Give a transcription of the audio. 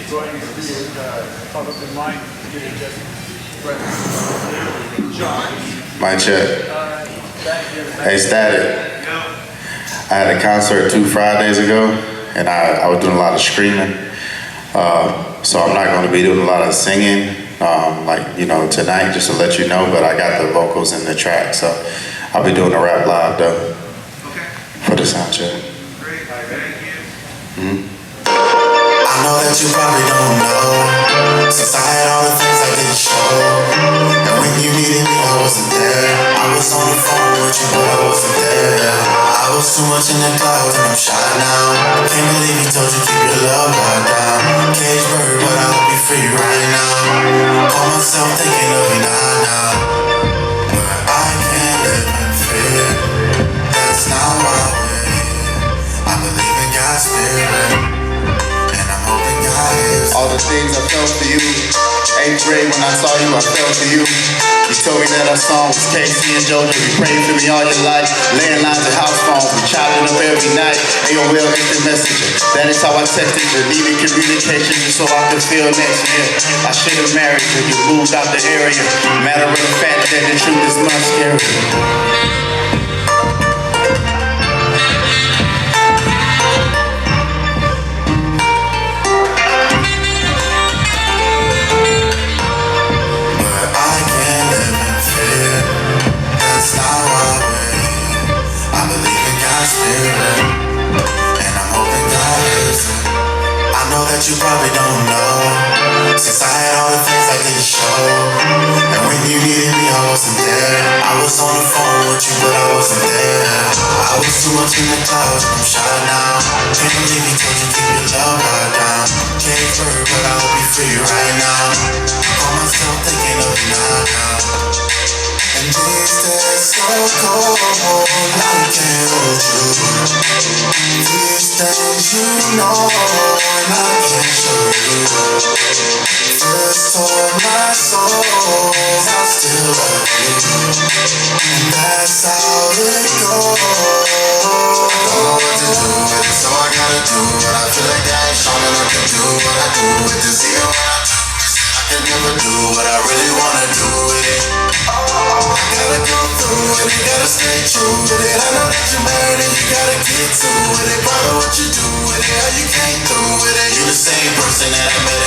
Go ahead and talk up the mic. Get it, Jesse. John. Mic check. Hey, Static. I had a concert 2 Fridays ago, and I was doing a lot of screaming. So I'm not going to be doing a lot of singing, tonight, just to let you know, but I got the vocals in the track, so I'll be doing a rap live, though, for the sound check. Great, thank you. I know that you probably don't know, since I had all the things I didn't show. And when you needed me, I wasn't there. I was on the phone with you, but I wasn't there. I was too much in the clouds and I'm shy now. Can't believe he told you keep your love guard down. Cage bird, but I hope you're free right now. Call myself thinking of you now. But I can't live in fear. That's not why we're here. I believe in God's spirit. All the things I felt for you. 8th grade when I saw you, I fell for you. You told me that our song was Casey and JoJo. You prayed for me all your life. Landlines and house phones, we chopped it up every night. AOL instant messenger. That is how I texted you. Needed communication just so I could feel next year. I should have married you. You moved out the area. Matter of the fact that the truth is much scarier. You probably don't know, since I had all the things I didn't show. And when you needed me, I wasn't there. I was on the phone with you, but I wasn't there. I was too much in the clouds, I'm shy now. Can't believe he told you keep your love guard down. Cage bird, but I hope you're free right now. Call myself thinking of you now. And these days so cold, I can't hold you. These things you know, and I can't show you. First told my soul, I still love you. And that's how it goes. I don't know what to do with it, so I gotta do what I feel like I ain't strong enough to do what I do with this. Even when I can never do what I really wanna do with it. Gotta go through it, you gotta stay true with it. I know that you're married and you gotta get to it. Proud of what you do with it, how you came through with it. You the same person that I met